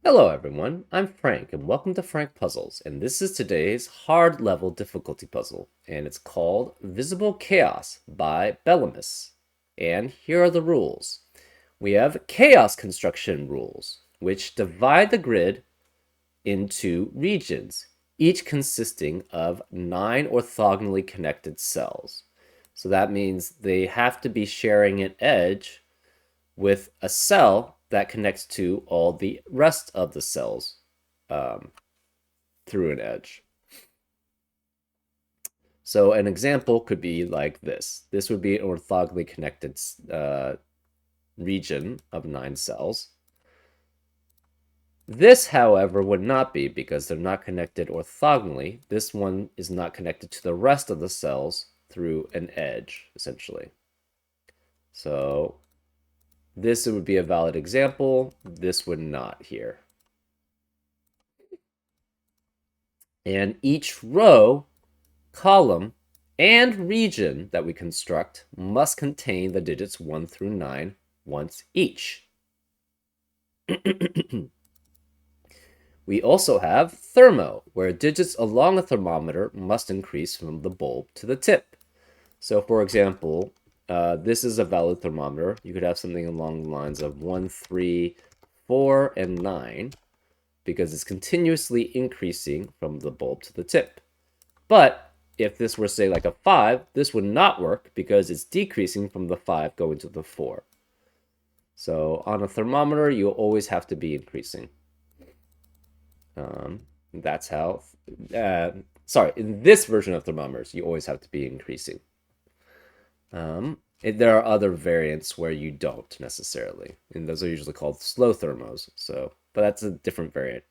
Hello everyone, I'm Frank and welcome to Frank Puzzles, and this is today's hard level difficulty puzzle, and it's called Visible Chaos by Bellamus. And here are the rules. We have chaos construction rules, which divide the grid into regions, each consisting of 9 orthogonally connected cells. So that means they have to be sharing an edge with a cell that connects to all the rest of the cells through an edge. So an example could be like this. This would be an orthogonally connected region of 9 cells. This, however, would not be because they're not connected orthogonally. This one is not connected to the rest of the cells through an edge, essentially. So this would be a valid example. This would not here. And each row, column, and region that we construct must contain the digits 1 through 9 once each. We also have thermo, where digits along a thermometer must increase from the bulb to the tip. So for example, this is a valid thermometer. You could have something along the lines of 1, 3, 4, and 9, because it's continuously increasing from the bulb to the tip. But if this were, say, like a 5, this would not work because it's decreasing from the 5 going to the 4. So on a thermometer, you'll always have to be increasing. That's how, in this version of thermometers, you always have to be increasing. There are other variants where you don't necessarily, and those are usually called slow thermos. But that's a different variant.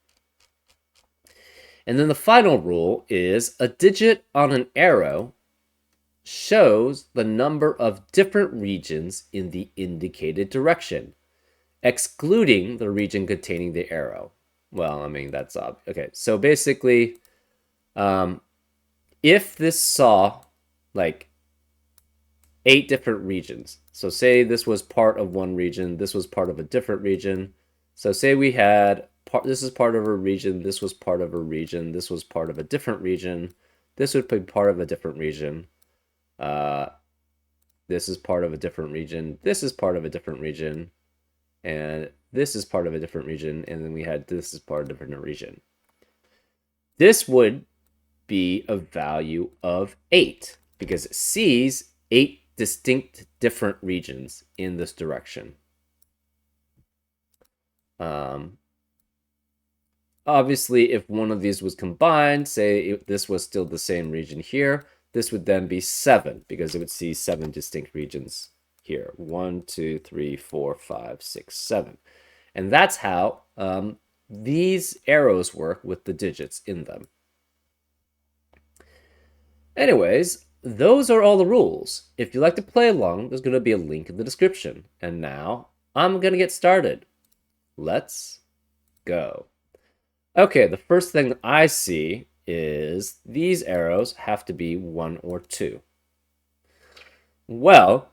And then the final rule is a digit on an arrow shows the number of different regions in the indicated direction, excluding the region containing the arrow. Well, I mean, that's obvious. Okay, so basically, if this saw like 8 different regions, so say this was part of one region, this was part of a different region. So say we had this is part of a region, this was part of a region, this was part of a different region, this would be part of a different region. This is part of a different region, this is part of a different region, and this is part of a different region, and then we had this is part of a different region. This would be a value of 8 because it sees 8 distinct different regions in this direction. Obviously, if one of these was combined, say if this was still the same region here, this would then be 7 because it would see 7 distinct regions here. 1, 2, 3, 4, 5, 6, 7. And that's how these arrows work with the digits in them. Anyways, those are all the rules. If you'd like to play along, there's going to be a link in the description. And now, I'm going to get started. Let's go. Okay, the first thing I see is these arrows have to be 1 or 2. Well,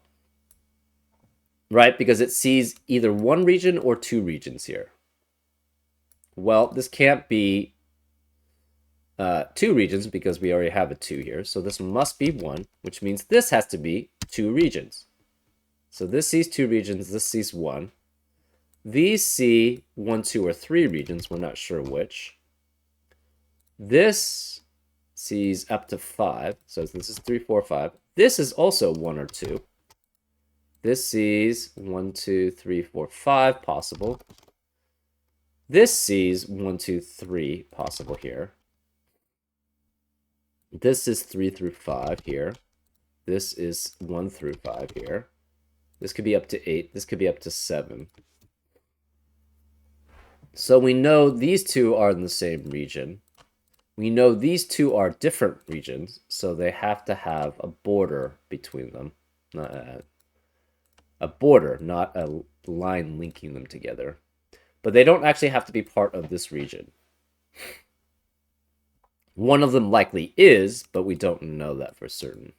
right, because it sees either one region or 2 regions here. Well, this can't be 2 regions because we already have a 2 here. So this must be 1, which means this has to be 2 regions. So this sees 2 regions, this sees 1. These see 1, 2, or 3 regions. We're not sure which. This sees up to 5. So this is 3, 4, 5. This is also 1 or 2. This sees 1, 2, 3, 4, 5 possible. This sees 1, 2, 3 possible here. This is 3 through 5 here. This is 1 through 5 here. This could be up to 8. This could be up to 7. So we know these two are in the same region. We know these two are different regions, so they have to have a border between them. A border, not a line linking them together. But they don't actually have to be part of this region. One of them likely is, but we don't know that for certain.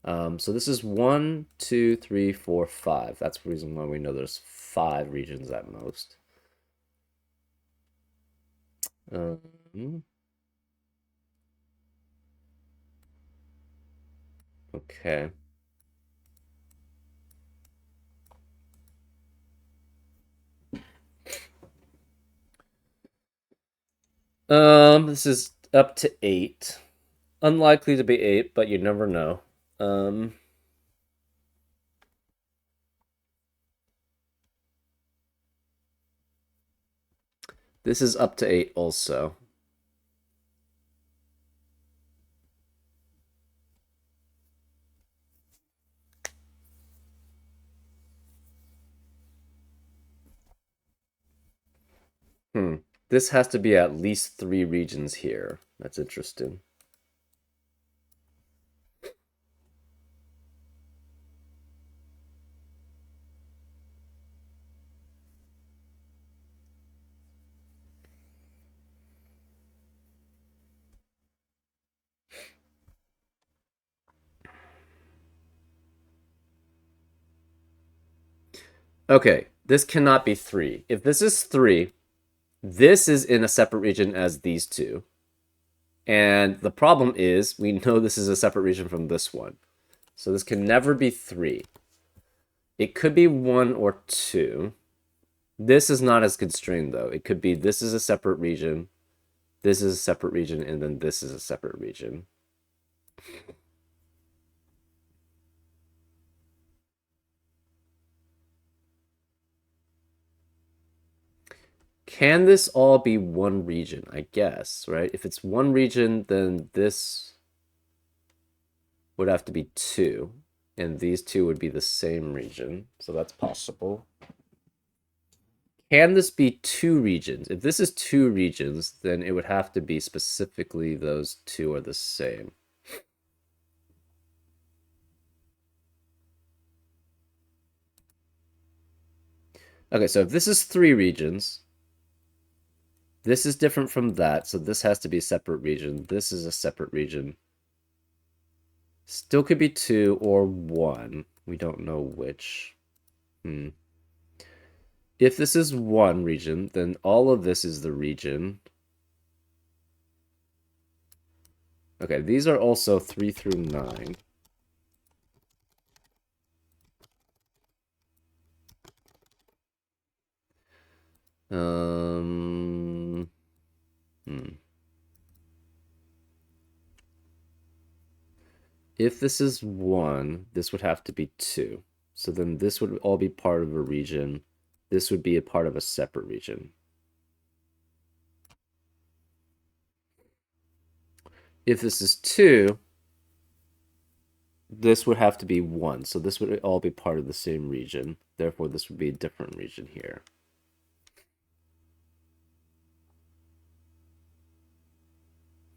So this is 1, 2, 3, 4, 5. That's the reason why we know there's 5 regions at most. Um, okay. This is up to 8. Unlikely to be 8, but you never know. Um, this is up to 8 also. Hmm. This has to be at least 3 regions here. That's interesting. Okay, this cannot be 3. If this is 3, this is in a separate region as these two. And the problem is, we know this is a separate region from this one. So this can never be 3. It could be 1 or 2. This is not as constrained, though. It could be this is a separate region, this is a separate region, and then this is a separate region. Can this all be one region? I guess, right? If it's one region, then this would have to be 2. And these two would be the same region. So that's possible. Can this be 2 regions? If this is 2 regions, then it would have to be specifically those 2 are the same. Okay, so if this is 3 regions, this is different from that, so this has to be a separate region. This is a separate region. Still could be 2 or 1. We don't know which. If this is 1 region, then all of this is the region. Okay, these are also 3 through 9. Um, If this is 1, this would have to be 2. So then this would all be part of a region. This would be a part of a separate region. If this is 2, this would have to be 1. So this would all be part of the same region. Therefore, this would be a different region here.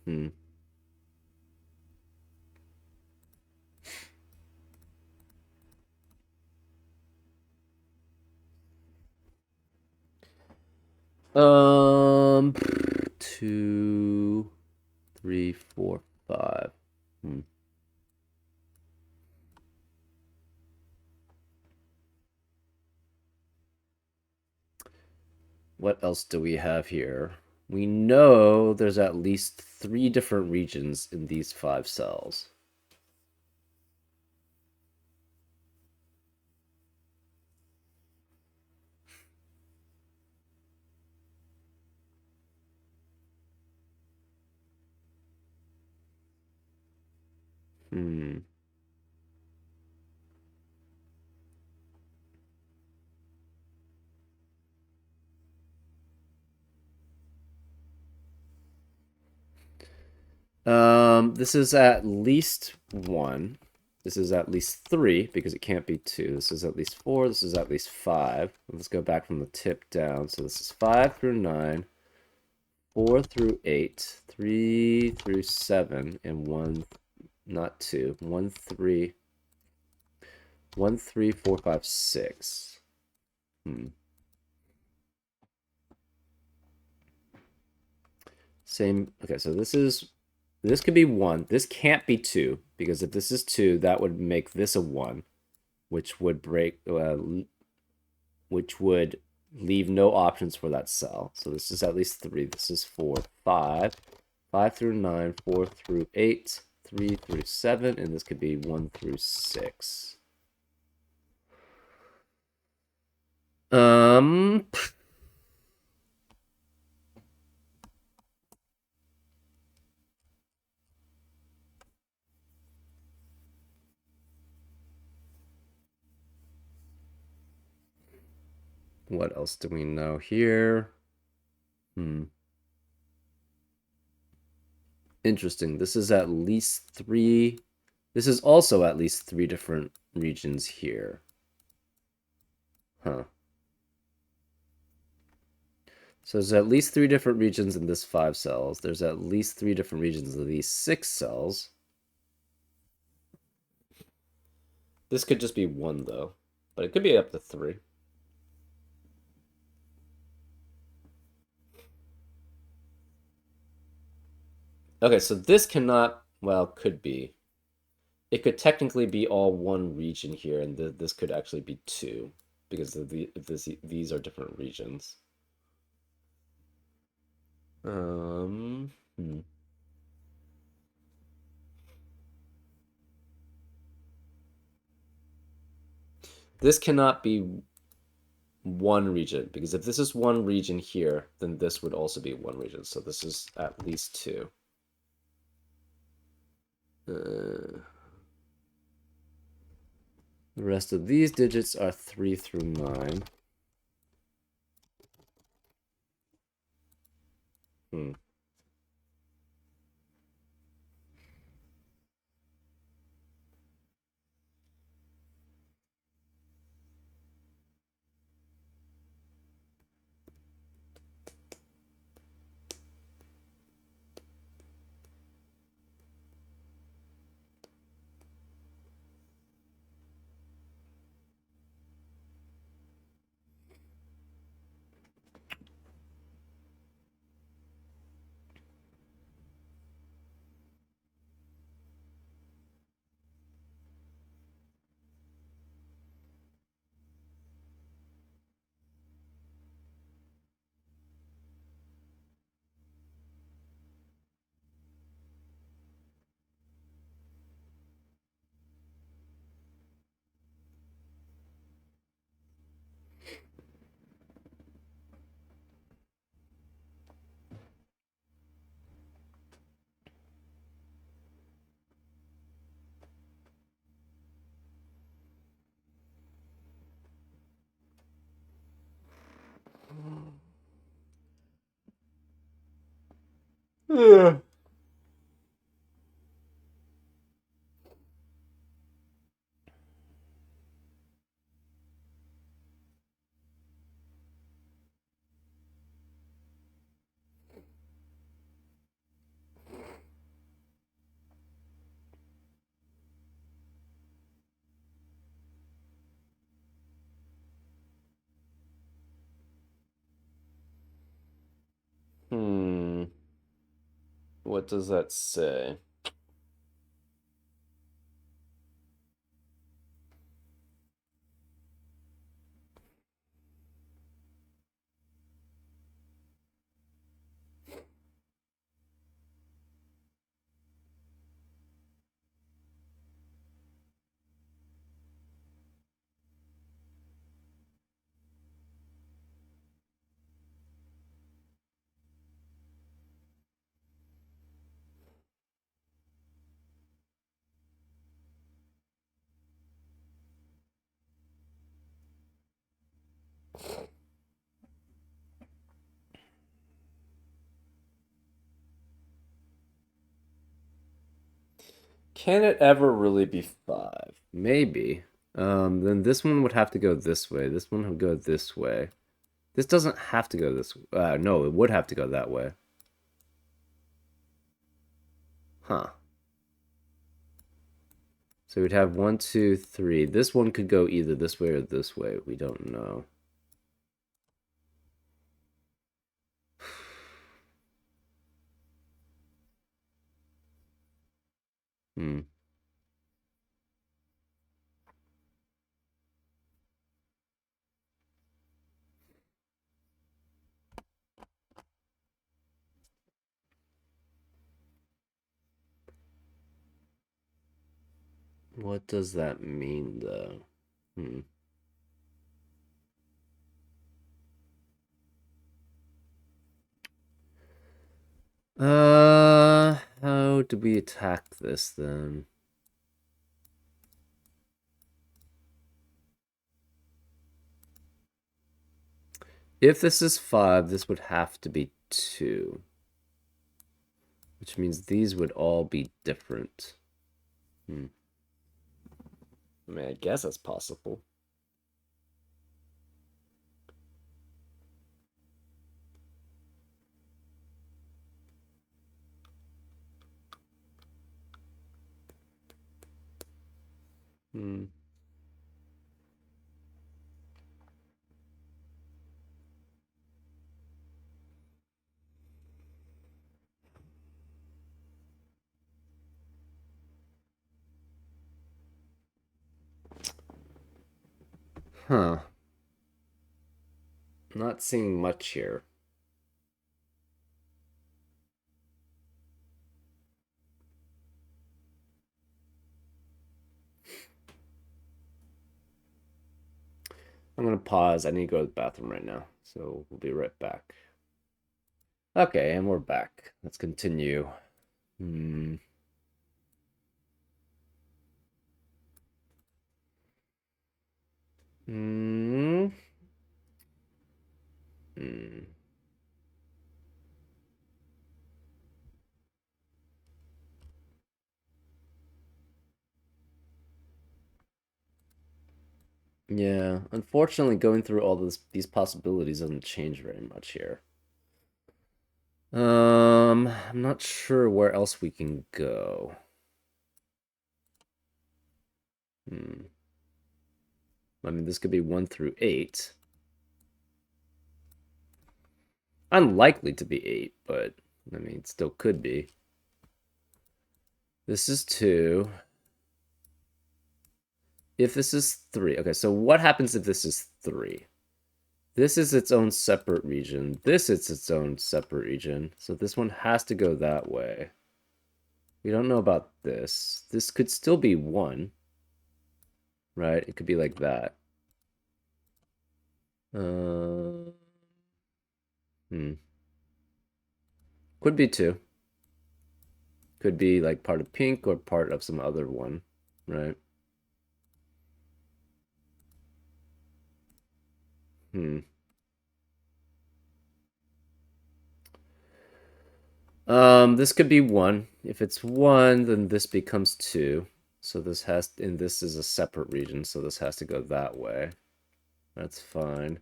Hmm. Um, 2, 3, 4, 5. Hmm. What else do we have here? We know there's at least 3 different regions in these 5 cells. Hmm. This is at least 1. This is at least 3 because it can't be 2. This is at least 4. This is at least 5. Let's go back from the tip down. So this is 5 through 9, 4 through 8, 3 through 7, and 1, not 2, 1, 3, 1, 3, 4, 5, 6. Same. Okay, so this could be 1. This can't be 2 because if this is 2, that would make this a 1, which would break which would leave no options for that cell. So this is at least 3. This is 4, 5, 5 through 9, 4 through 8, 3 through 7, and this could be 1 through 6. Um, what else do we know here? Interesting. This is at least 3. This is also at least 3 different regions here. Huh. So there's at least 3 different regions in this 5 cells. There's at least 3 different regions in these 6 cells. This could just be 1, though. But it could be up to 3. Okay, so this cannot... Well, could be. It could technically be all 1 region here, and this could actually be 2. Because these are different regions. Hmm. This cannot be 1 region, because if this is 1 region here, then this would also be 1 region. So this is at least 2. The rest of these digits are 3 through 9. Hmm. Yeah. Hmm. What does that say? Can it ever really be 5? Maybe. Then this one would have to go this way. This one would go this way. This doesn't have to go this way. No, it would have to go that way. Huh. So we'd have 1, 2, 3. This one could go either this way or this way. We don't know. Hmm. What does that mean, though? Hmm. How do we attack this then? If this is 5, this would have to be 2, which means these would all be different. Hmm. I mean, I guess that's possible. Hmm. Huh. Not seeing much here. I'm gonna pause. I need to go to the bathroom right now, so we'll be right back. Okay, and we're back. Let's continue. Hmm. Hmm. Hmm. Yeah, unfortunately, going through all these possibilities doesn't change very much here. I'm not sure where else we can go. Hmm. I mean, this could be 1 through 8. Unlikely to be 8, but I mean, it still could be. This is 2. If this is 3. Okay, so what happens if this is 3? This is its own separate region. This is its own separate region. So this one has to go that way. We don't know about this. This could still be 1, right? It could be like that. Uh, hmm. Could be 2. Could be like part of pink or part of some other one, right? Hmm. This could be 1. If it's 1, then this becomes 2. So this has, and this is a separate region, so this has to go that way. That's fine.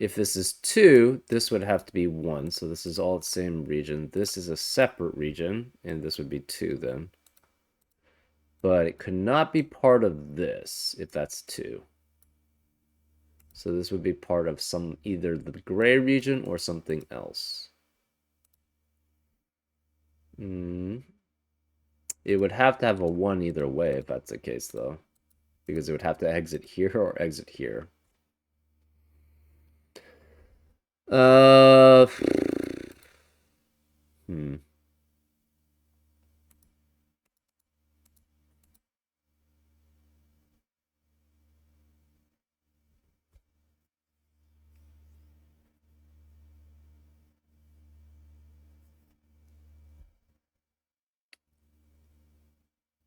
If this is 2, this would have to be 1. So this is all the same region. This is a separate region, and this would be 2 then. But it could not be part of this if that's 2. So this would be part of some either the gray region or something else. Mm. It would have to have a 1 either way if that's the case, though. Because it would have to exit here or exit here. Uh, hmm.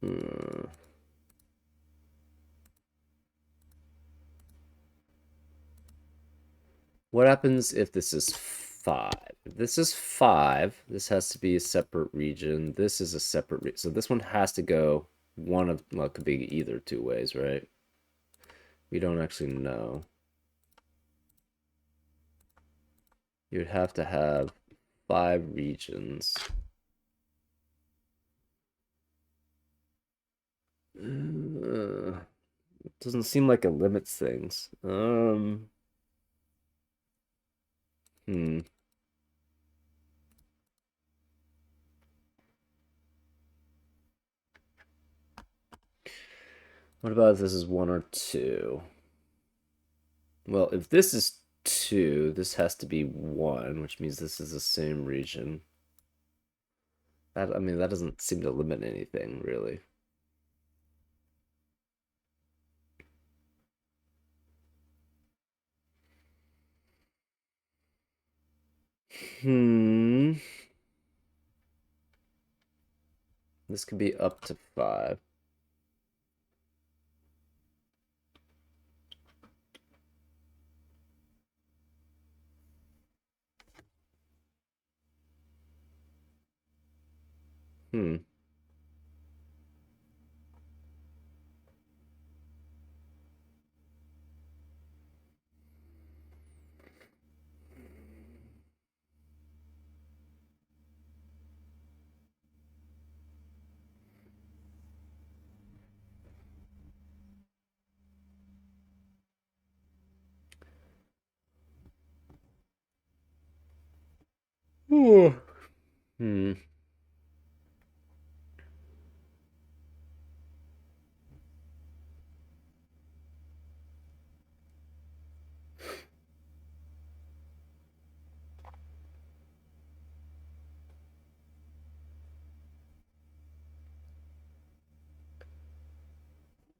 Hmm. What happens if this is 5? If this is 5, this has to be a separate region. This is a separate region. So this one has to go one of, well, it could be either 2 ways, right? We don't actually know. You'd have to have 5 regions. It doesn't seem like it limits things. Hmm. What about if this is 1 or 2? Well, if this is 2, this has to be 1, which means this is the same region. That, I mean, that doesn't seem to limit anything, really. Hmm. This could be up to 5. Hmm. Ooh. Hmm.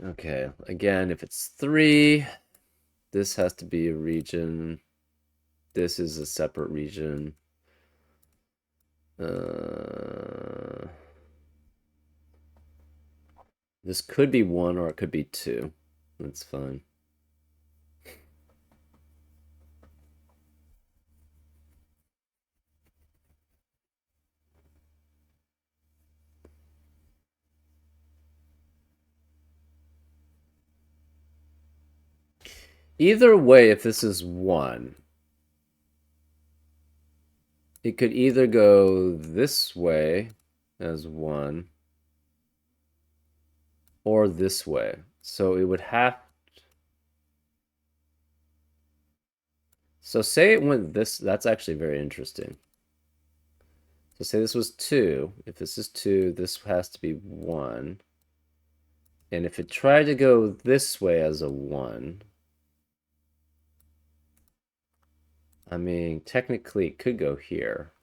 Okay. Again, if it's 3, this has to be a region. This is a separate region. Uh, this could be 1 or it could be 2. That's fine. Either way, if this is 1, it could either go this way as 1 or this way. So it would have. So say it went this. That's actually very interesting. So say this was 2. If this is 2, this has to be 1. And if it tried to go this way as a 1, I mean, technically it could go here.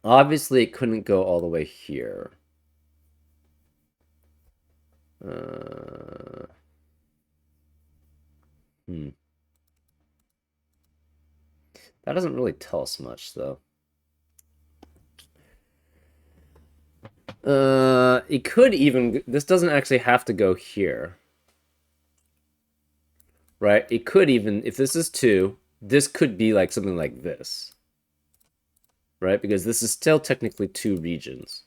Obviously, it couldn't go all the way here. Uh, hmm. That doesn't really tell us much, though. It could even. This doesn't actually have to go here, right? It could even, if this is 2, this could be like something like this, right? Because this is still technically 2 regions.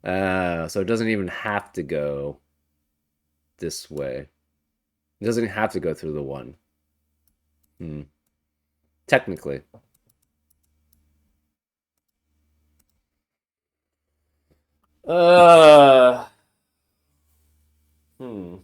So it doesn't even have to go this way. It doesn't have to go through the 1. Hmm. Technically. Uh. Hmm.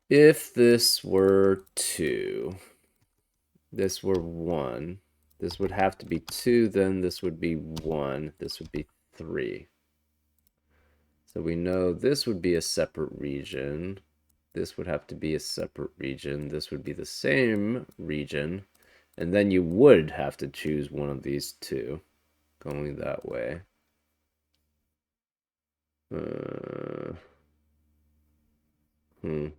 If this were 2, this were 1, this would have to be 2, then this would be 1, this would be 3. So we know this would be a separate region. This would have to be a separate region. This would be the same region. And then you would have to choose one of these two going that way. Uh, hmm.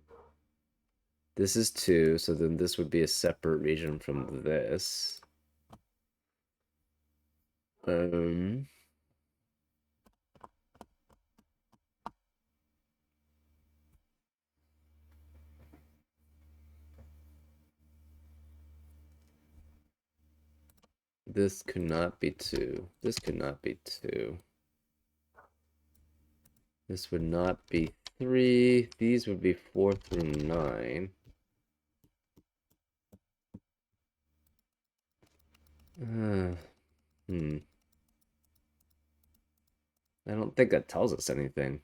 This is 2, so then this would be a separate region from this. Um, this could not be 2. This could not be 2. This would not be 3. These would be 4 through 9. Hmm. I don't think that tells us anything.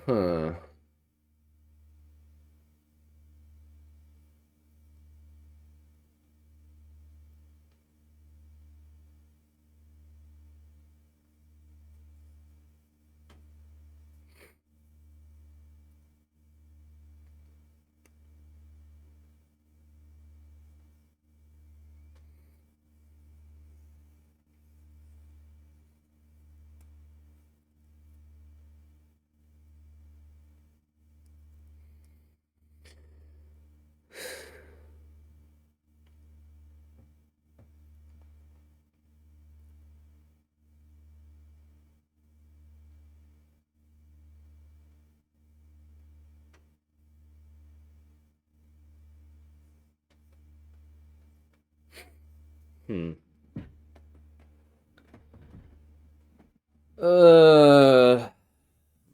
Huh. Hmm.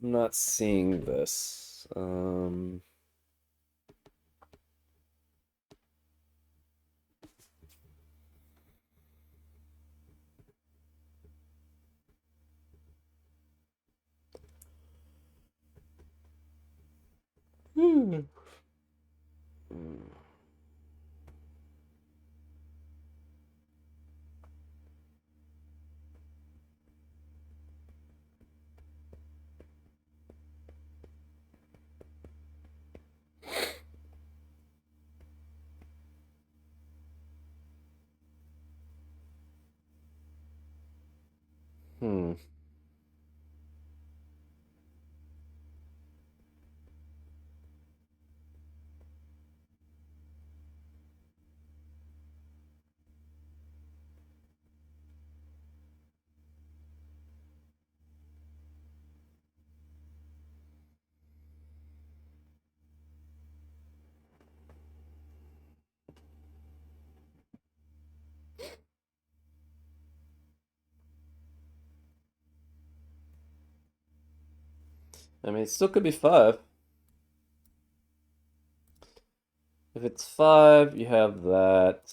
I'm not seeing this. Hmm. Hmm. I mean, it still could be 5. If it's 5, you have that,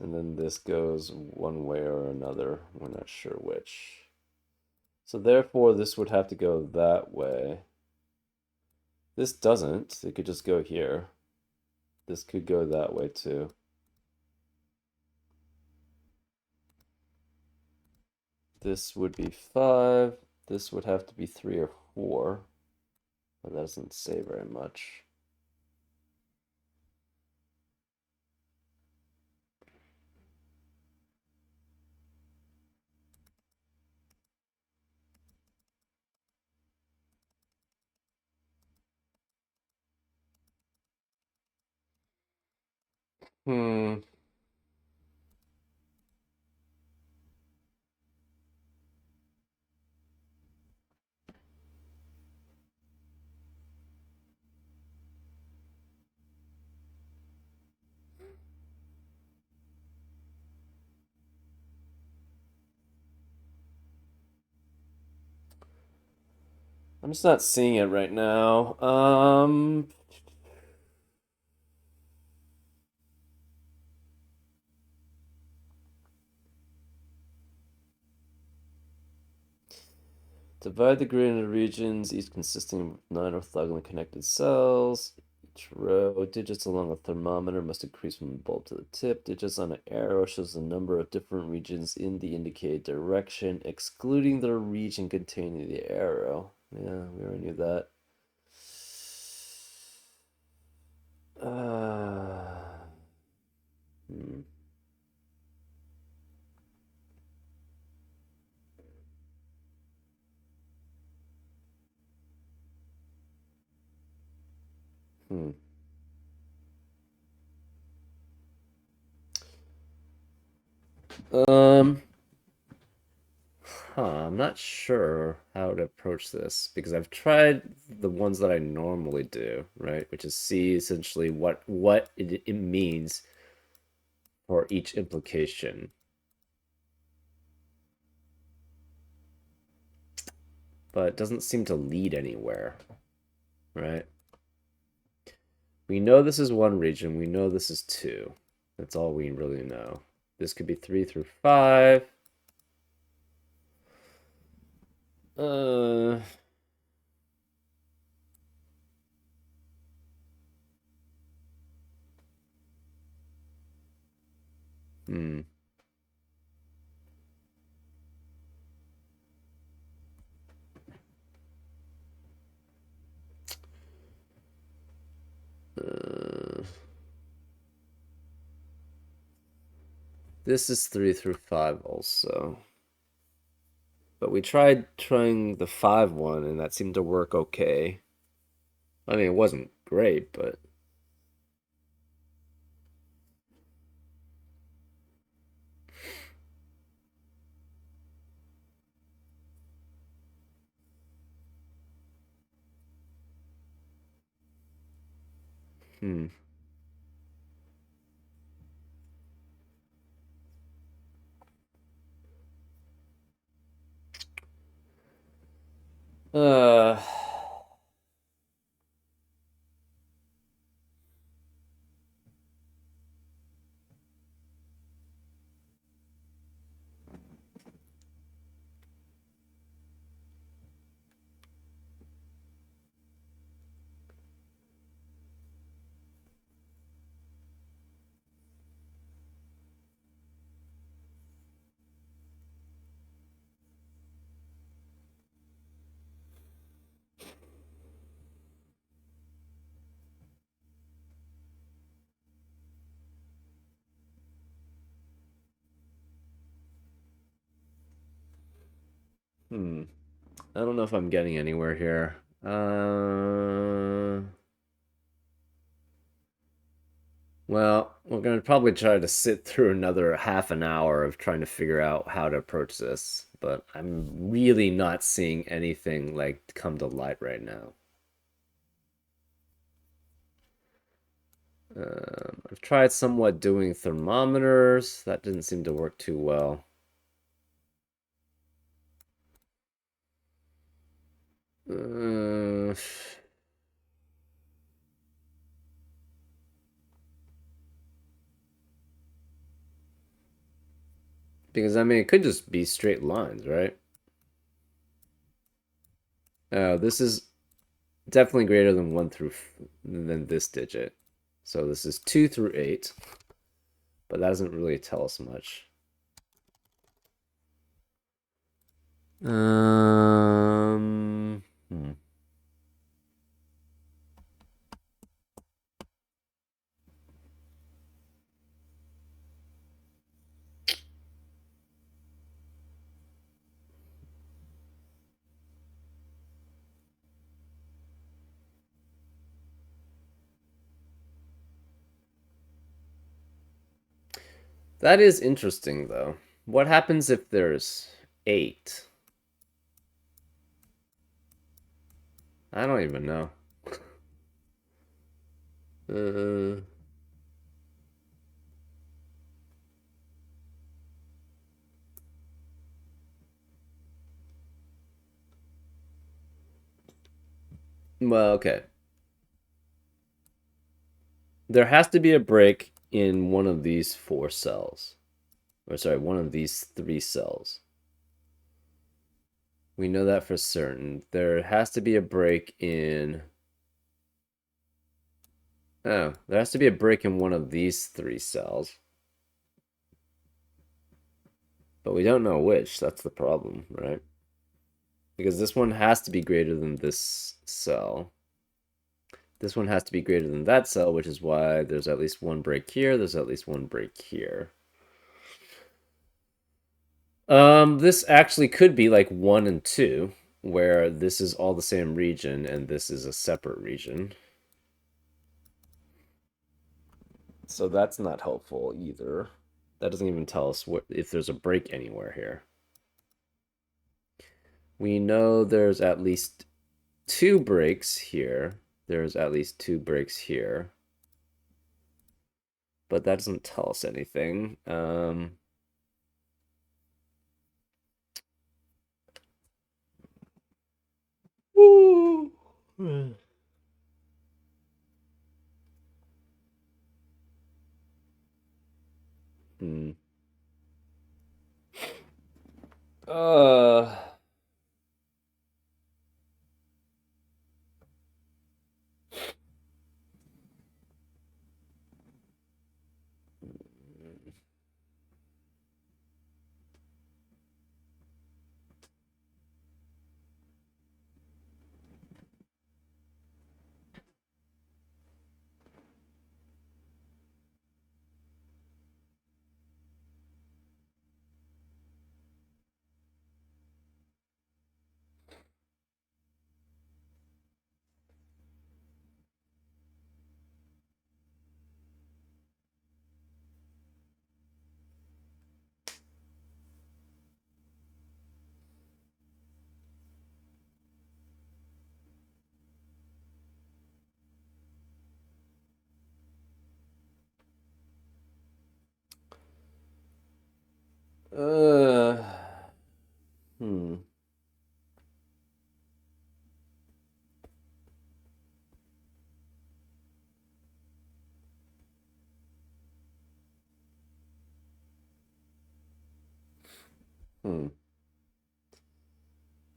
and then this goes one way or another. We're not sure which. So therefore, this would have to go that way. This doesn't. It could just go here. This could go that way too. This would be 5. This would have to be 3 or 4. But that doesn't say very much. Hmm. I'm just not seeing it right now. Divide the grid into regions, each consisting of 9 orthogonally connected cells. Each row, digits along a thermometer must increase from the bulb to the tip. Digits on an arrow shows the number of different regions in the indicated direction, excluding the region containing the arrow. Yeah, we already knew that. Uh, hmm. Hmm. Um, I'm not sure how to approach this because I've tried the ones that I normally do, right? Which is see essentially what it means for each implication. But it doesn't seem to lead anywhere, right? We know this is one region, we know this is two. That's all we really know. This could be 3 through 5. Uh, hmm. Uh, this is 3 through 5 also. But we tried trying the 5 one, and that seemed to work okay. I mean, it wasn't great, but hmm. Uh, hmm. I don't know if I'm getting anywhere here. Well, we're gonna probably try to sit through another half an hour of trying to figure out how to approach this, but I'm really not seeing anything like come to light right now. I've tried somewhat doing thermometers. That didn't seem to work too well. Uh, because I mean, it could just be straight lines, right? This is definitely greater than than this digit. So this is 2 through 8, but that doesn't really tell us much. Hmm. That is interesting, though. What happens if there's 8? I don't even know. Uh, well, okay. There has to be a break in one of these 4 cells. Or, sorry, one of these 3 cells. We know that for certain. There has to be a break in. Oh, there has to be a break in one of these 3 cells. But we don't know which. That's the problem, right? Because this one has to be greater than this cell. This one has to be greater than that cell, which is why there's at least one break here. There's at least one break here. This actually could be like 1 and 2, where this is all the same region and this is a separate region. So that's not helpful either. That doesn't even tell us what if there's a break anywhere here. We know there's at least 2 breaks here. There's at least 2 breaks here. But that doesn't tell us anything. Woo. Hmm. Uh, Uh, hmm. Hmm.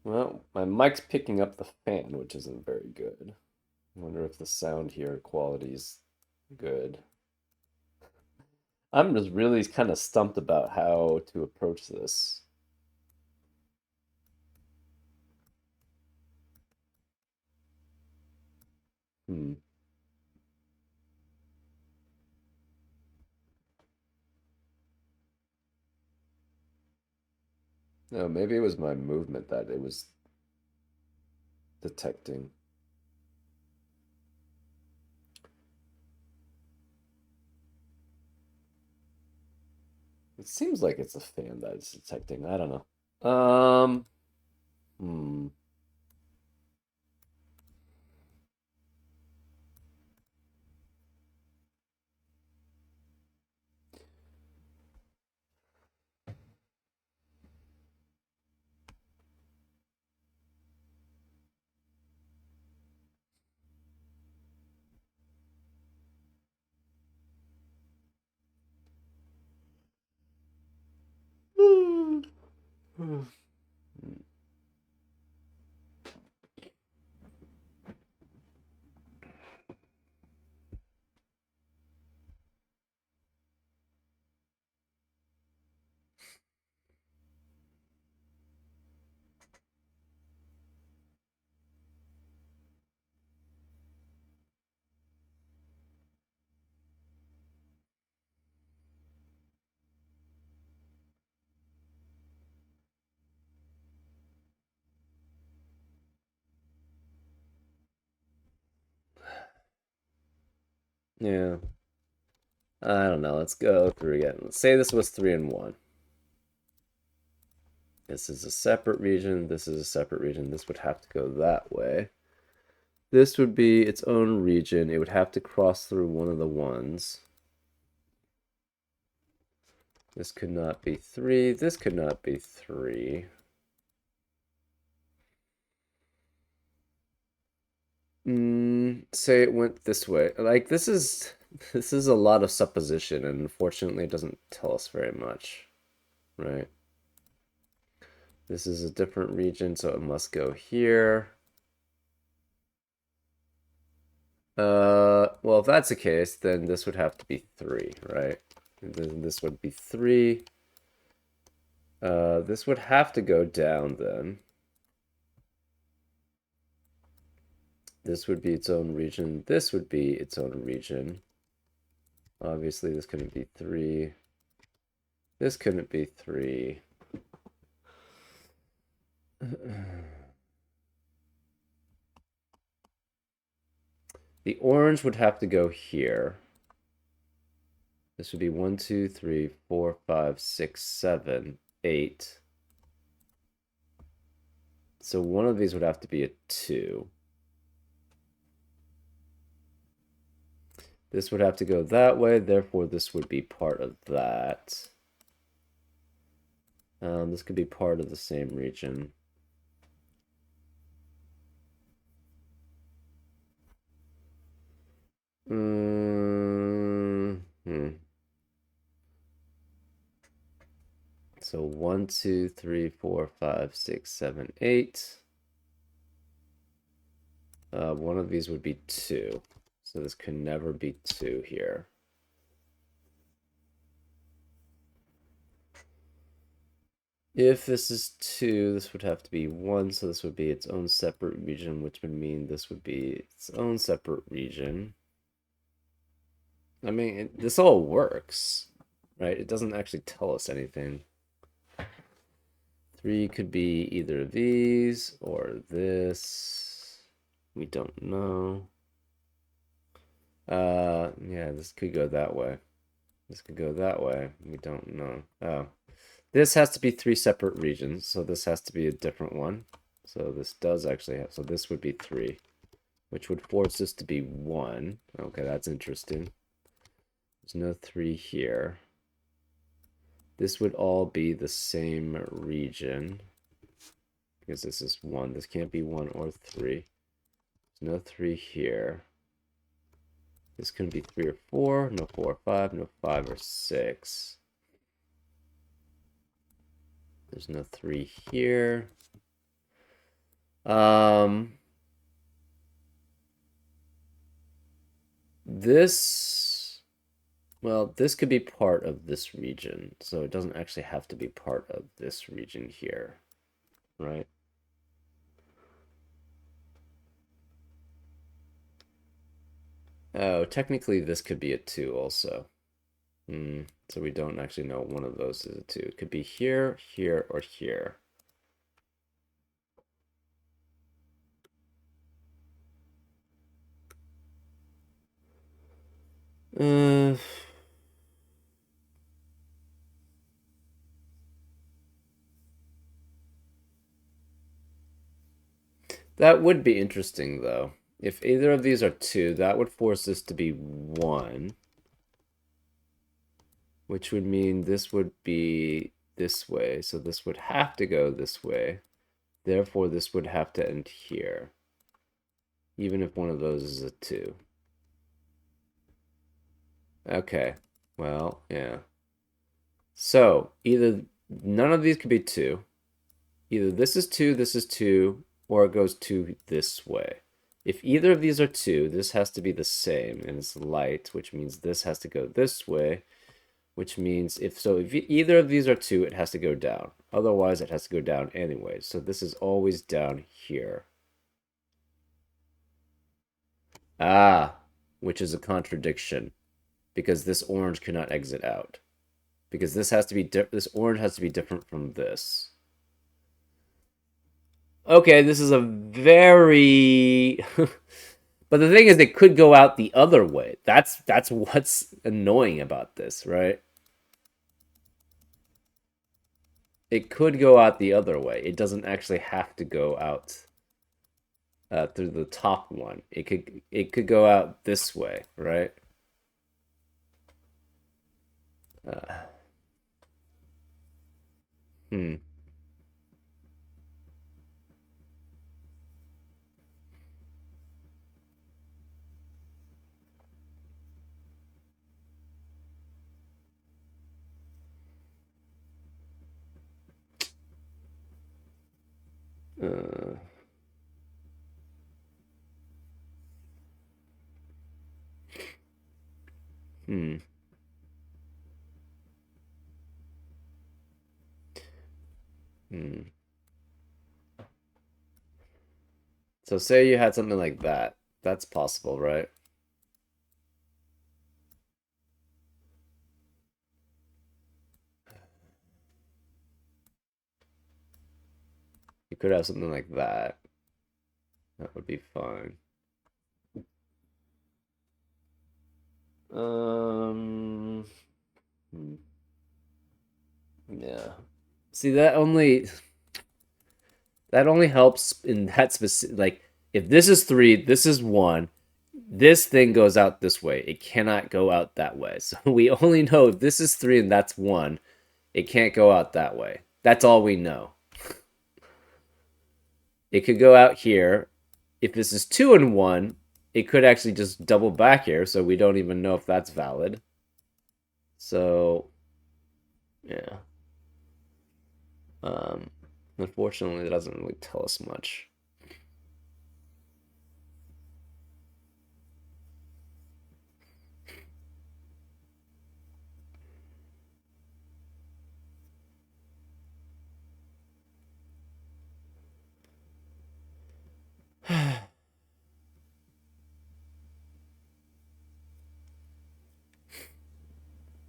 Well, my mic's picking up the fan, which isn't very good. I wonder if the sound here quality is good. I'm just really kind of stumped about how to approach this. Hmm. No, maybe it was my movement that it was detecting. It seems like it's a fan that is detecting. I don't know. Hmm. Yeah. I don't know. Let's go through again. Let's say this was 3 and 1. This is a separate region. This is a separate region. This would have to go that way. This would be its own region. It would have to cross through one of the ones. This could not be 3. This could not be 3. Say it went this way. Like this is a lot of supposition, and unfortunately it doesn't tell us very much, right? This is a different region, so it must go here. Well, if that's the case, then this would have to be 3, right? And then this would be 3. This would have to go down then. This would be its own region. This would be its own region. Obviously, this couldn't be 3. This couldn't be 3. The orange would have to go here. This would be 1, 2, 3, 4, 5, 6, 7, 8. So one of these would have to be a 2. This would have to go that way, therefore this would be part of that. This could be part of the same region. Mm hmm. So 1, 2, 3, 4, 5, 6, 7, 8. One of these would be 2. So this could never be 2 here. If this is 2, this would have to be 1, so this would be its own separate region, which would mean this would be its own separate region. I mean, this all works, right? It doesn't actually tell us anything. 3 could be either of these or this. We don't know. Yeah, this could go that way. This could go that way. We don't know. Oh. This has to be 3 separate regions, so this has to be a different one. So this does actually have, so this would be 3, which would force this to be 1. Okay, that's interesting. There's no 3 here. This would all be the same region. Because this is 1. This can't be 1 or 3. There's no 3 here. This couldn't be 3 or 4. No 4 or 5. No 5 or 6. There's no 3 here. This, well, this could be part of this region, so it doesn't actually have to be part of this region here, right? Oh, technically this could be a 2 also. So we don't actually know one of those is a 2. It could be here, here, or here. That would be interesting, though. If either of these are 2, that would force this to be 1. Which would mean this would be this way. So this would have to go this way. Therefore, this would have to end here. Even if one of those is a 2. Okay. Well, yeah. So, either none of these could be 2. Either this is 2, or it goes 2 this way. If either of these are 2, this has to be the same, and it's light, which means this has to go this way, which means if either of these are 2, it has to go down. Otherwise, it has to go down anyway. So this is always down here. Ah, which is a contradiction, because this orange cannot exit out. Because this has to be this orange has to be different from this. Okay, this is a very but the thing is it could go out the other way. That's what's annoying about this, right? It could go out the other way. It doesn't actually have to go out through the top one. It could go out this way, right? Uh, hmm. Uh, hmm. Hmm. So say you had something like that. That's possible, right? You could have something like that. That would be fine. Um, hmm. Yeah. See, that only helps in that specific, like, if this is 3, this is 1, this thing goes out this way. It cannot go out that way. So we only know if this is 3 and that's 1, it can't go out that way. That's all we know. It could go out here. If this is 2 and 1, it could actually just double back here, so we don't even know if that's valid. So, yeah. Um, Unfortunately, it doesn't really tell us much.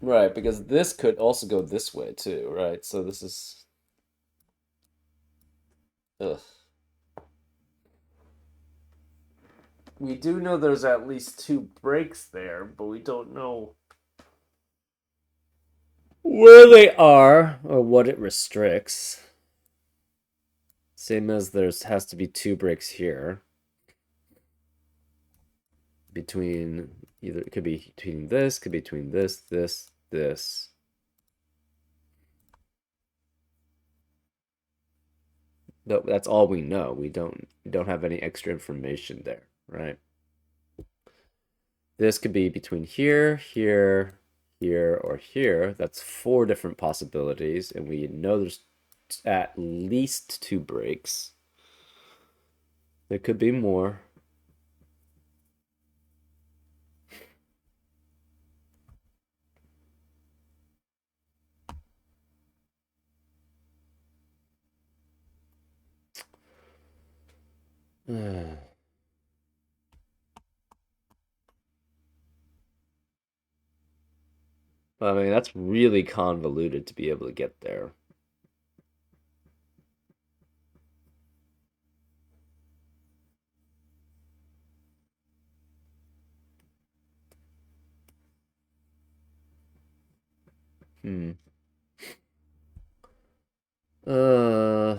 Right, because this could also go this way too, right? So this is ugh. We do know there's at least 2 breaks there, but we don't know where they are or what it restricts. Same as there's has to be 2 breaks here between either it could be between this, could be between this, this, this. That's all we know. We don't have any extra information there, right? This could be between here, here, here, or here. That's four different possibilities, and we know there's at least two breaks. There could be more. I mean, that's really convoluted to be able to get there. Hmm. Uh,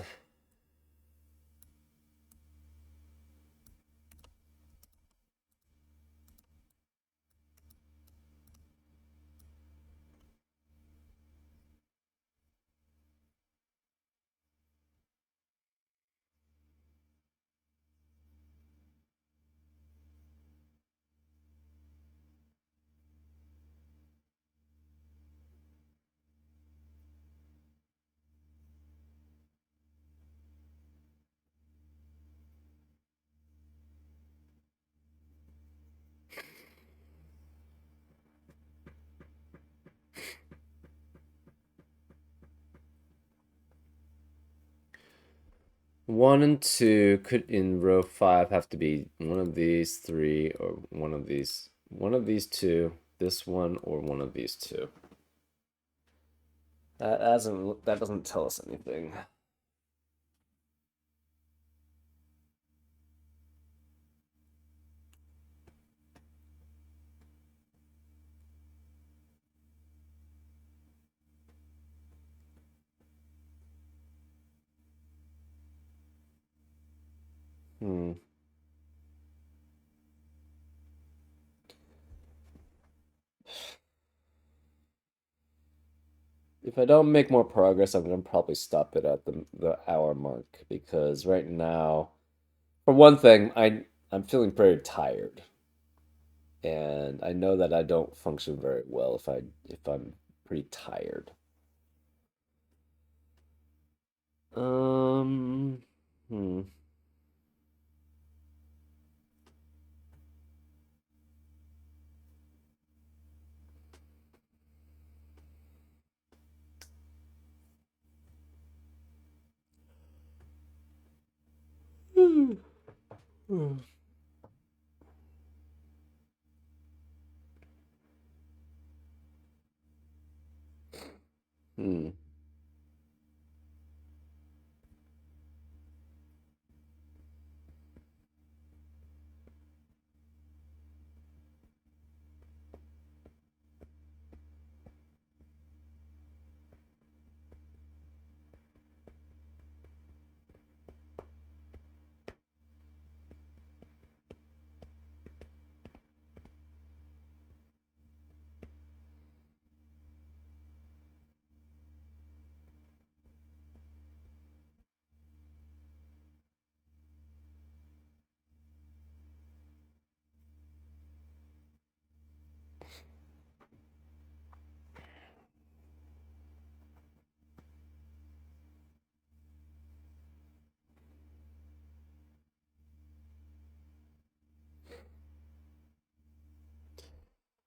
one and two could in row five have to be one of these three or one of these two, this one or one of these two. That doesn't tell us anything. Hmm. If I don't make more progress, I'm gonna probably stop it at the hour mark because right now, for one thing, I'm feeling very tired, and I know that I don't function very well if I'm pretty tired. Um, hmm. Hmm.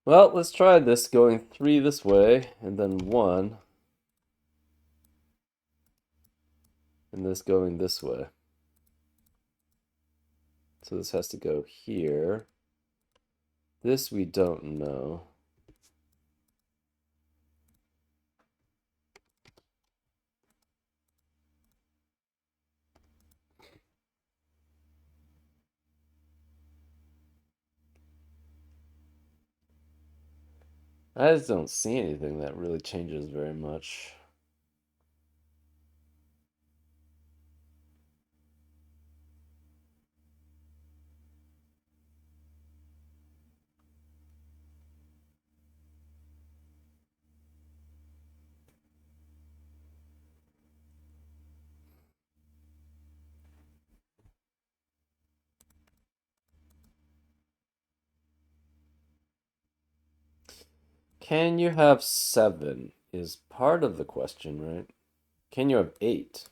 Well, let's try this going three this way, and then one, and this going this way. So this has to go here. This we don't know. I just don't see anything that really changes very much. Can you have 7 is part of the question, right? Can you have 8?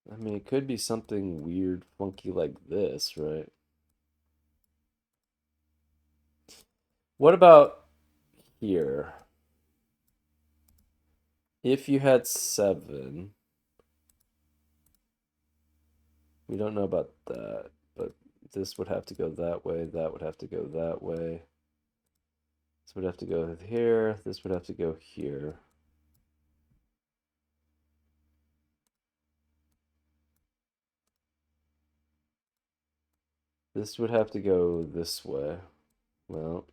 I mean, it could be something weird, funky like this, right? What about here? If you had 7, we don't know about that, but this would have to go that way, that would have to go that way. This would have to go here, this would have to go here. This would have to go this way. Well,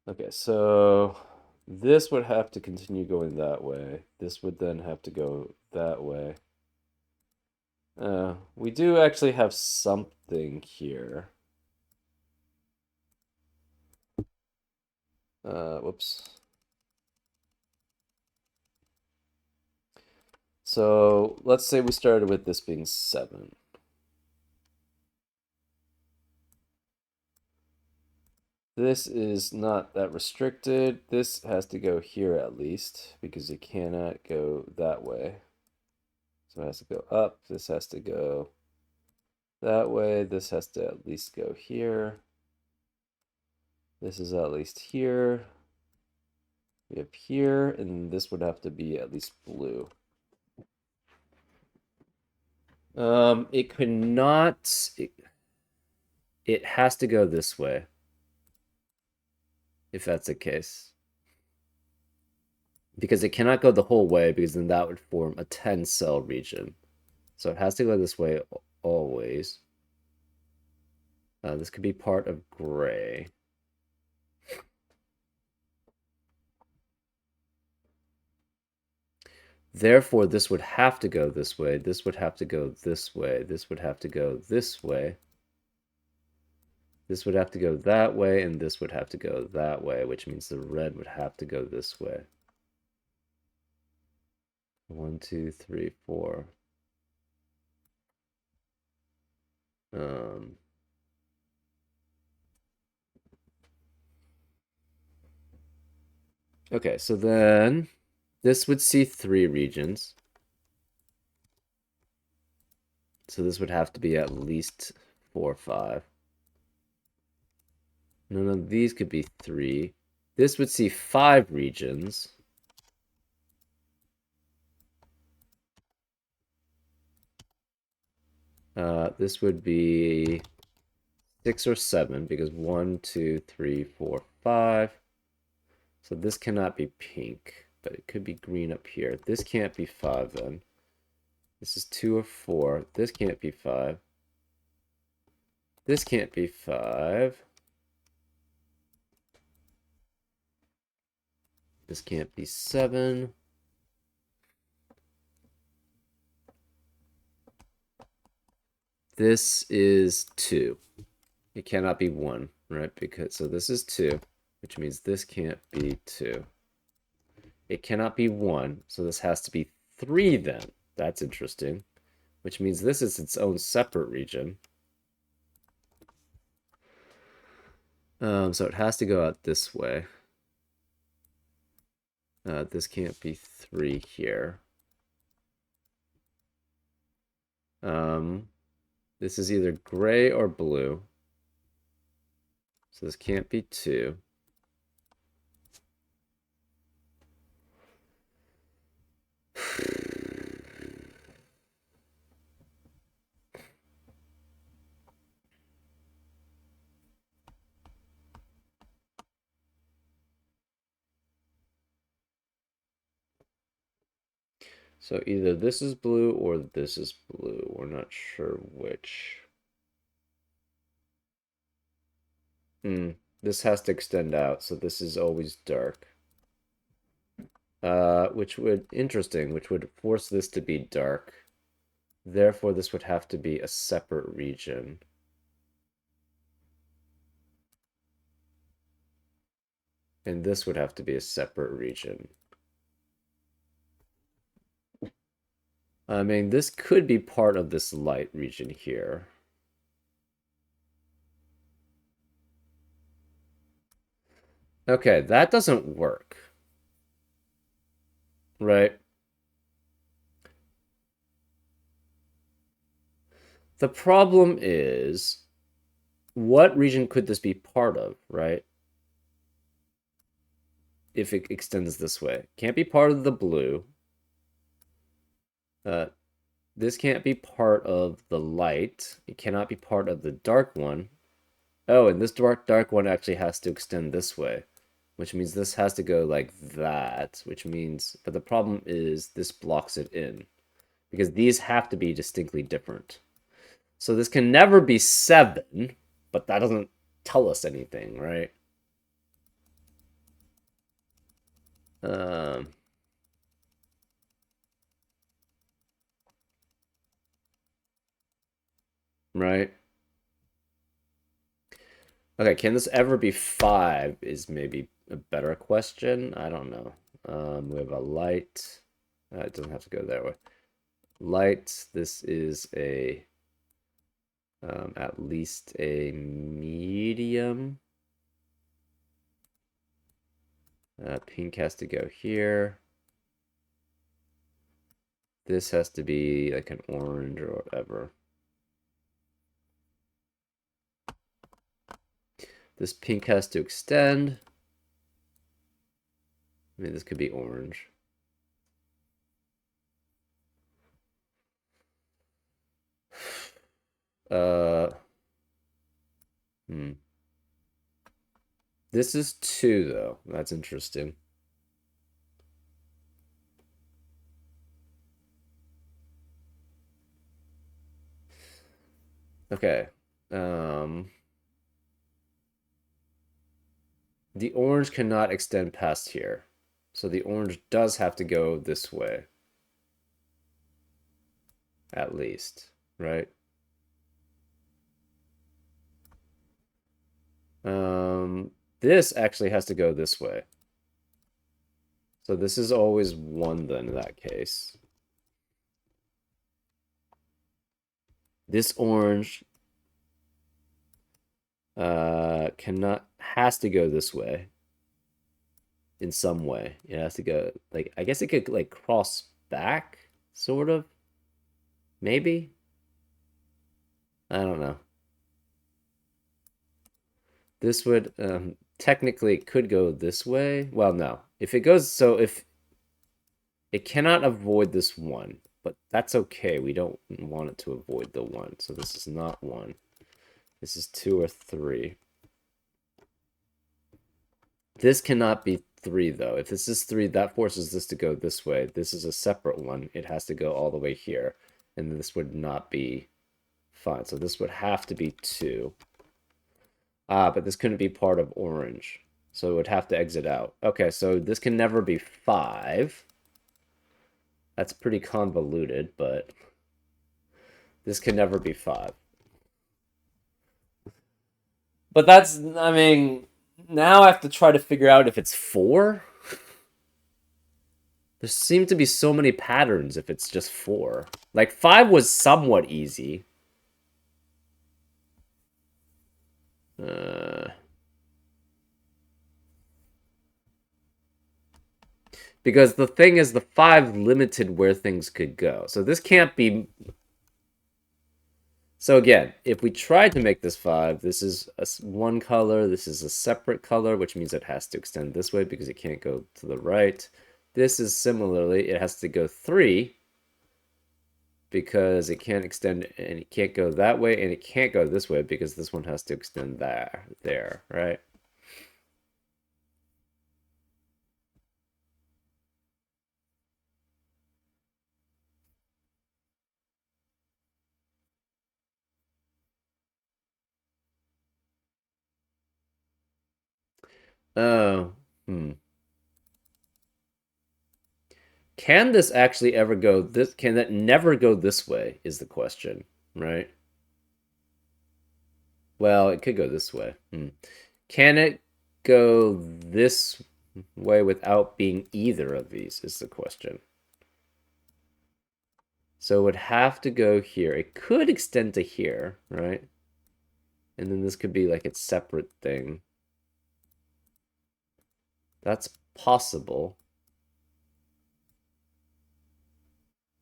okay, so this would have to continue going that way. This would then have to go that way. We do actually have something here. Whoops. So let's say we started with this being 7. This is not that restricted. This has to go here at least because it cannot go that way. So it has to go up. This has to go that way. This has to at least go here. This is at least here. We have here, and this would have to be at least blue. It could not. It has to go this way. If that's the case. Because it cannot go the whole way, because then that would form a 10-cell region. So it has to go this way always. This could be part of gray. Therefore, this would have to go this way. This would have to go this way. This would have to go this way. This would have to go that way, and this would have to go that way, which means the red would have to go this way. 1, 2, 3, 4. Okay, so then this would see 3 regions. So this would have to be at least 4 or 5. None of these could be 3. This would see 5 regions. This would be 6 or 7 because 1, 2, 3, 4, 5. So this cannot be pink, but it could be green up here. This can't be 5 then. This is 2 or 4. This can't be 5. This can't be 5. This can't be 7. This is 2. It cannot be 1, right? Because so this is 2, which means this can't be 2. It cannot be 1, so this has to be 3 then. That's interesting. Which means this is its own separate region. So it has to go out this way. This can't be 3 here. This is either gray or blue. So this can't be 2. So either this is blue or this is blue. We're not sure which. This has to extend out, so this is always dark. Which would force this to be dark. Therefore, this would have to be a separate region. And this would have to be a separate region. I mean, this could be part of this light region here. Okay, that doesn't work, right? The problem is, what region could this be part of, right? If it extends this way. Can't be part of the blue. Uh, this can't be part of the light. It cannot be part of the dark one. Oh, and this dark one actually has to extend this way, which means this has to go like that, which means, but the problem is this blocks it in because these have to be distinctly different. So this can never be 7, but that doesn't tell us anything, right? Um, right? Okay, can this ever be 5 is maybe a better question. I don't know. We have a light. It doesn't have to go that way. Light, this is a at least a medium. Pink has to go here. This has to be like an orange or whatever. This pink has to extend. I mean, this could be orange. Uh, hmm. This is 2, though. That's interesting. Okay. The orange cannot extend past here. So the orange does have to go this way. At least, right? This actually has to go this way. So this is always 1 then in that case. This orange has to go this way in some way. It has to go, like, I guess it could like cross back, sort of. Maybe. I don't know. This would technically it could go this way. Well, no. If it goes, so if it cannot avoid this 1, but that's okay. We don't want it to avoid the 1. So this is not 1. This is 2 or 3. This cannot be 3, though. If this is 3, that forces this to go this way. This is a separate one. It has to go all the way here. And this would not be fine. So this would have to be 2. Ah, but this couldn't be part of orange. So it would have to exit out. Okay, so this can never be 5. That's pretty convoluted, but this can never be 5. But that's, I mean, now I have to try to figure out if it's 4. There seem to be so many patterns if it's just 4. Like, 5 was somewhat easy. Because the thing is, the 5 limited where things could go. So this can't be... So again, if we tried to make this 5, this is one color, this is a separate color, which means it has to extend this way because it can't go to the right. This is similarly, it has to go 3 because it can't extend and it can't go that way and it can't go this way because this one has to extend there, right? Oh, Can this actually ever go this? Can that never go this way? Is the question, right? Well, it could go this way. Can it go this way without being either of these? Is the question. So it would have to go here. It could extend to here, right? And then this could be like its separate thing. That's possible.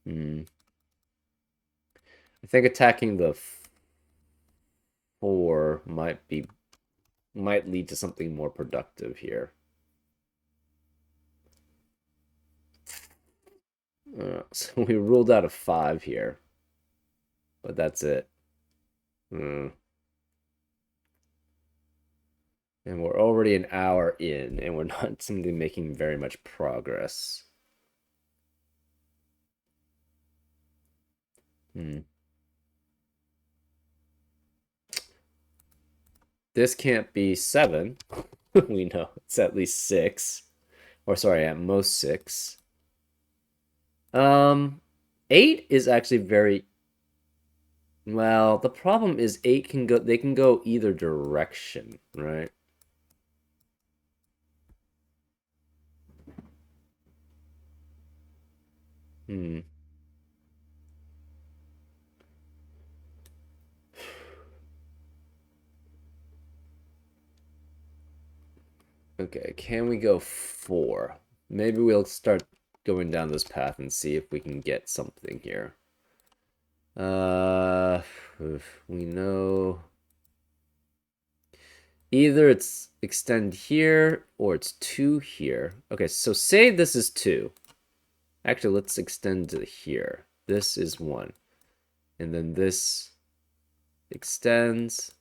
Hmm. I think attacking the 4 might lead to something more productive here. So we ruled out a 5 here, but that's it. Hmm. And we're already an hour in, and we're not seemingly making very much progress. Hmm. This can't be 7. We know it's at least 6. Or sorry, at most 6. Um, 8 is actually very well. The problem is 8 can go. They can go either direction, right? Hmm. Okay, can we go 4? Maybe we'll start going down this path and see if we can get something here. Uh, we know either it's extend here or it's 2 here. Okay, so say this is 2. Actually, let's extend to here. This is 1. And then this extends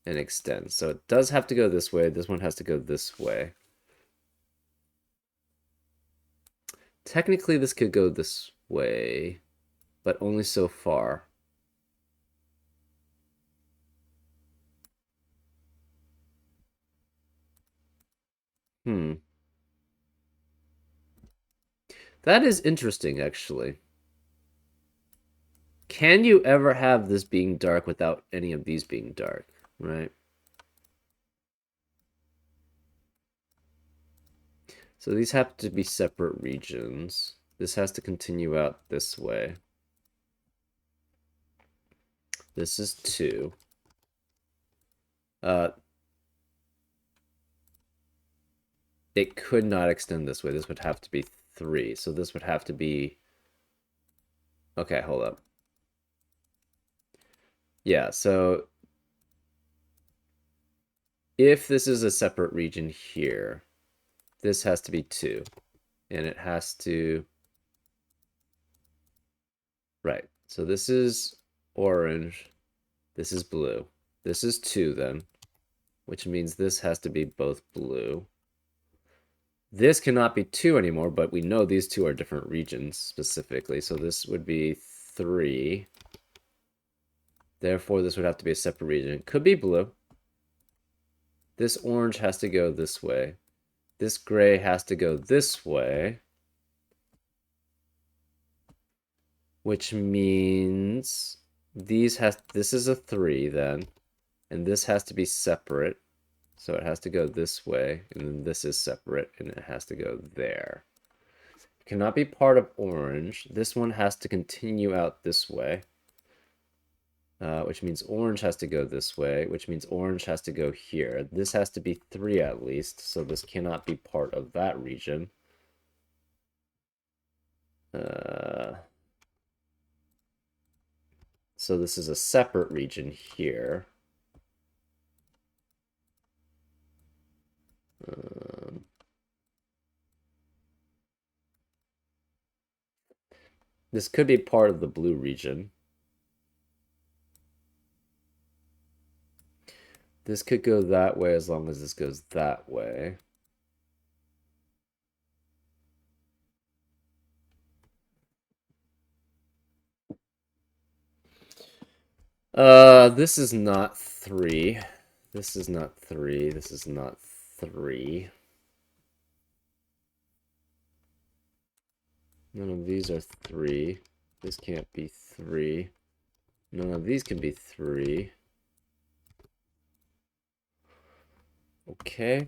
and extends. So it does have to go this way. This one has to go this way. Technically, this could go this way, but only so far. Hmm. That is interesting, actually. Can you ever have this being dark without any of these being dark, right? So these have to be separate regions. This has to continue out this way. This is 2. Uh, it could not extend this way. This would have to be 3. So this would have to be... Okay, hold up. Yeah, so if this is a separate region here, this has to be 2. And it has to... Right. So this is orange. This is blue. This is 2 then, which means this has to be both blue. This cannot be 2 anymore, but we know these two are different regions specifically. So this would be 3. Therefore, this would have to be a separate region. It could be blue. This orange has to go this way. This gray has to go this way. Which means this is a 3 then. And this has to be separate. So it has to go this way, and then this is separate, and it has to go there. It cannot be part of orange. This one has to continue out this way, which means orange has to go this way, which means orange has to go here. This has to be 3 at least, so this cannot be part of that region. So this is a separate region here. This could be part of the blue region. This could go that way as long as this goes that way. This is not 3. This is not 3. This is not 3. None of these are 3. This can't be 3. None of these can be 3. Okay.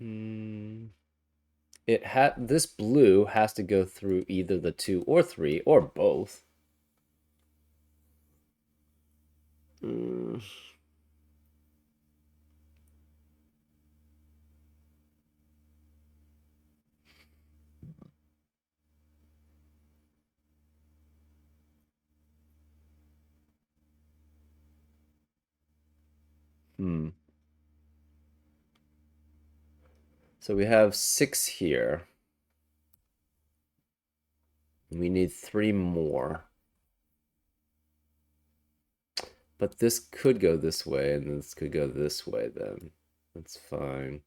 Mm, this blue has to go through either the 2 or 3 or both. Mm, hmm. So we have 6 here. We need 3 more. But this could go this way, and this could go this way then. That's fine.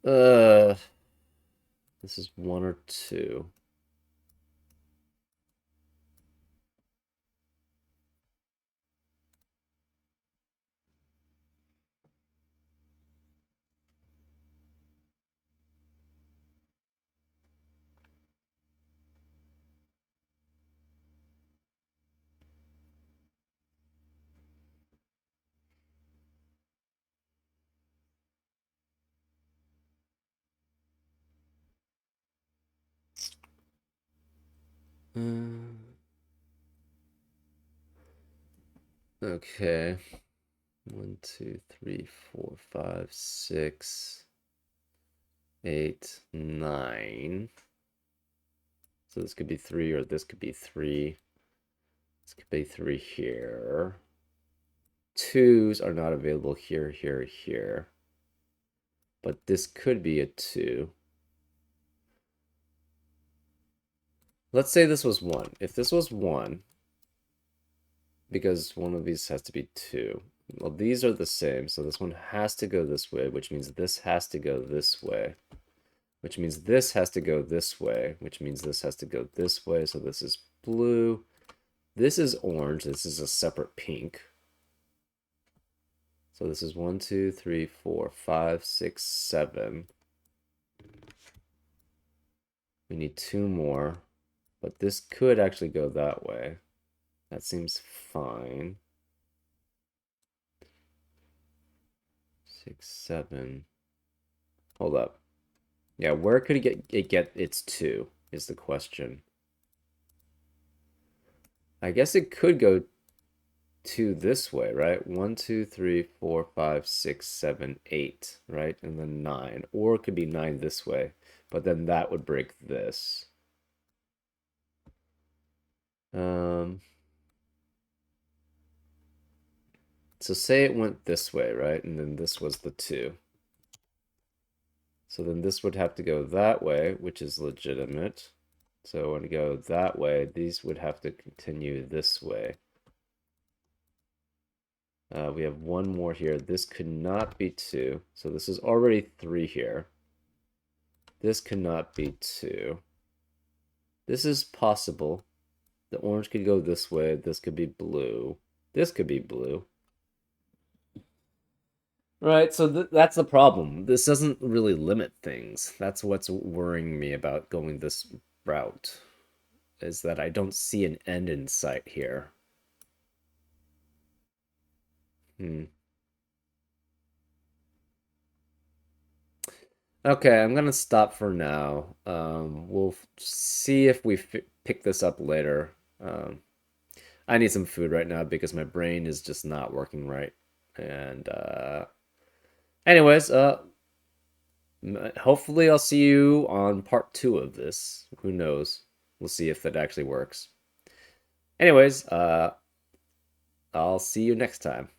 Uh, this is 1 or 2. Uh, okay. 1, 2, 3, 4, 5, 6, 8, 9. So this could be 3 or this could be 3. This could be 3 here. 2s are not available here, here, here. But this could be a 2. Let's say this was 1. If this was 1, because one of these has to be 2. Well, these are the same, so this one has to go this way, which means this has to go this way, which means this has to go this way, which means this has to go this way, so this is blue. This is orange, this is a separate pink. So this is 1, 2, 3, 4, 5, 6, 7. We need 2 more, but this could actually go that way. That seems fine. 6, 7. Hold up. Yeah, where could it get its 2 is the question. I guess it could go 2 this way, right? 1, 2, 3, 4, 5, 6, 7, 8, right? And then 9. Or it could be 9 this way, but then that would break this. Um, so say it went this way, right? And then this was the 2. So then this would have to go that way, which is legitimate. So when it go that way, these would have to continue this way. We have 1 more here. This could not be 2. So this is already 3 here. This cannot be 2. This is possible. The orange could go this way. This could be blue. This could be blue. Right, so that's the problem. This doesn't really limit things. That's what's worrying me about going this route, is that I don't see an end in sight here. Hmm. Okay, I'm gonna stop for now. We'll see if we pick this up later. I need some food right now because my brain is just not working right. And anyways, hopefully I'll see you on part 2 of this. Who knows? We'll see if that actually works. Anyways, I'll see you next time.